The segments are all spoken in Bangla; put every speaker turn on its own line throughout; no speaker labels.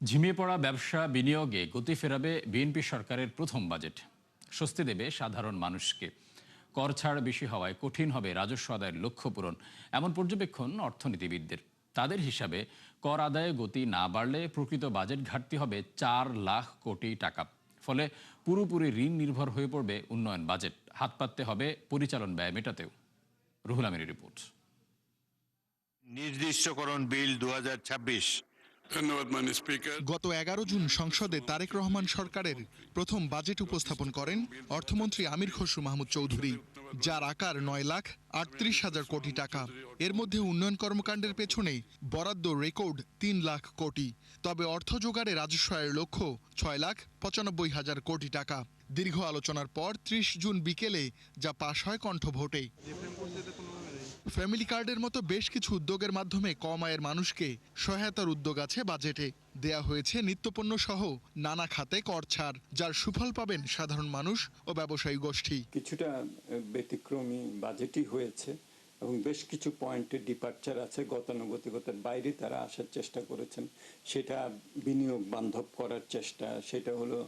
ঝিমিয়ে পড়া ব্যবসা বিনিয়োগে গতি ফেরাবে বিএনপি সরকারের প্রথম বাজেট। স্বস্তি দেবে সাধারণ মানুষকে। কর ছাড় বেশি হওয়ায় কঠিন হবে রাজস্ব আদায়ের লক্ষ্য পূরণ, এমন পর্যবেক্ষণ অর্থনীতিবিদদের। তাদের হিসাবে কর আদায়ে গতি না বাড়লে প্রকৃত বাজেট ঘাটতি হবে 4 লাখ কোটি টাকা। ফলে পুরোপুরি ঋণ নির্ভর হয়ে পড়বে উন্নয়ন বাজেট। হাত পাততে হবে পরিচালন ব্যয় মেটাতেও। রুহুল আমিরের রিপোর্ট।
নির্দিষ্টকরণ বিল 2026।
ধন্যবাদ মাননীয় স্পিকার।
গত 11 জুন সংসদে তারেক রহমান সরকারের প্রথম বাজেট উপস্থাপন করেন অর্থমন্ত্রী আমির খসরু মাহমুদ চৌধুরী, যার আকার 9,38,000 কোটি টাকা। এর মধ্যে উন্নয়ন কর্মকাণ্ডের পেছনে বরাদ্দ রেকর্ড 3 লাখ কোটি। তবে অর্থ জোগাড়ে রাজস্ব আয়ের লক্ষ্য 6,95,000 কোটি টাকা। দীর্ঘ আলোচনার পর 30 জুন বিকেলে যা পাশ হয় কণ্ঠভোটে। ফ্যামিলি কার্ডের মতো বেশ কিছু উদ্যোগের মাধ্যমে কম আয়ের মানুষকে সহায়তার উদ্যোগ আছে বাজেটে। দেয়া হয়েছে নিত্যপণ্য সহ নানা খাতে কর ছাড়, যার সুফল পাবেন সাধারণ মানুষ ও ব্যবসায়ী গোষ্ঠী।
কিছুটা ব্যতিক্রমী বাজেটই হয়েছে এবং বেশ কিছু পয়েন্টে ডিপার্চার আছে, গতানুগতিকতার বাইরে তারা আসার চেষ্টা করেছেন। সেটা বিনিয়োগ বান্ধব করার চেষ্টা, সেটা হলো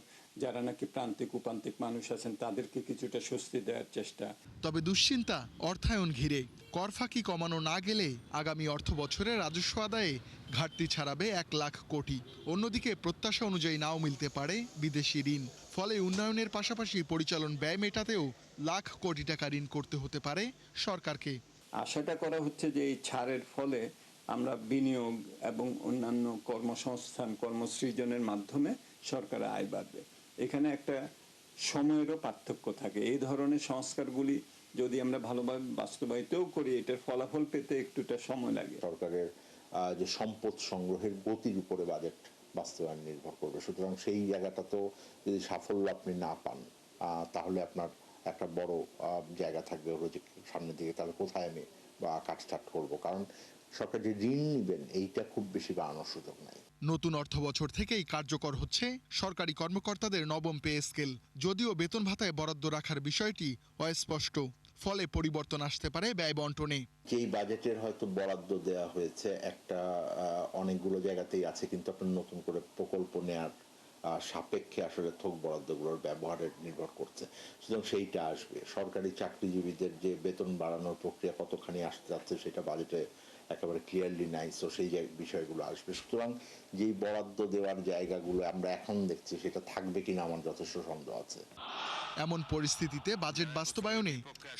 যারা নাকি প্রান্তিক উপান্তিক মানুষ আছেন তাদেরকে কিছুটা স্বস্তি দেওয়ার চেষ্টা।
তবে দুশ্চিন্তা অর্থায়ন ঘিরে। কর ফাঁকি কমানো না গেলে আগামী অর্থ বছরে রাজস্ব আদায়ে ঘাটতি ছাড়াবে 1 লাখ কোটি। অন্যদিকে প্রত্যাশা অনুযায়ী নাও মিলতে পারে বিদেশি ঋণ। ফলে উন্নয়নের পাশাপাশি পরিচালন ব্যয় মেটাতেও লাখ কোটি টাকা ঋণ করতে হতে পারে সরকারকে।
আশাটা করা হচ্ছে যে এই ছাড়ের ফলে আমরা বিনিয়োগ এবং অন্যান্য কর্মসংস্থান কর্মসৃজনের মাধ্যমে সরকারের আয় বাড়বে। এখানে একটা সময়েরও পার্থক্য থাকে। এই ধরনের সংস্কারগুলি যদি আমরা ভালোভাবে বাস্তবায়িতও করি, এটার ফলাফল পেতে একটুটা সময় লাগে।
সরকারের যে সম্পদ সংগ্রহের গতির উপরে বাজেট বাস্তবায়ন নির্ভর করবে। সুতরাং সেই জায়গাটা তো যদি সাফল্য আপনি না পান, তাহলে আপনার একটা বড় জায়গা থাকবে হলো যে সামনের দিকে তাহলে কোথায় আমি বা কাটছাট করবো। কারণ সরকার যে ঋণ নেবেন এইটা খুব বেশি বাড়ানোর সুযোগ নাই।
নতুন অর্থ বছর থেকেই কার্যকর হচ্ছে সরকারি কর্মকর্তাদের নবম পে স্কেল। যদিও বেতন ভাতায় বরাদ্দ রাখার বিষয়টি অস্পষ্ট, ফলে পরিবর্তন আসতে পারে ব্যয় বন্টনে।
যেই বাজেটের হয়তো বরাদ্দ দেওয়া হয়েছে একটা অনেকগুলো জায়গাতেই আছে, কিন্তু আপনার নতুন করে প্রকল্প নেয়ার সাপেক্ষে আসলে থোক বরাদ্দগুলোর ব্যবহারের নির্ভর করছে। সুতরাং সেইটা আসবে। সরকারি চাকরিজীবীদের যে বেতন বাড়ানোর প্রক্রিয়া কতখানি আসতে যাচ্ছে সেটা বাজেটে একেবারে ক্লিয়ারলি নাই। সো সেই বিষয়গুলো আসবে। সুতরাং যেই বরাদ্দ দেওয়ার জায়গাগুলো আমরা এখন দেখছি সেটা থাকবে কিনা আমার যথেষ্ট সন্দেহ আছে।
এমন পরিস্থিতিতে বাজেট বাস্তবায়নে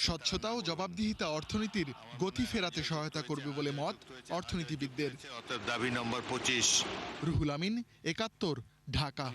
স্বচ্ছতা ও জবাবদিহিতা অর্থনীতির গতি ফেরাতে সহায়তা করবে বলে মত অর্থনীতিবিদদের।
দাবি নম্বর 25।
রুহুল আমিন, 71, ঢাকা।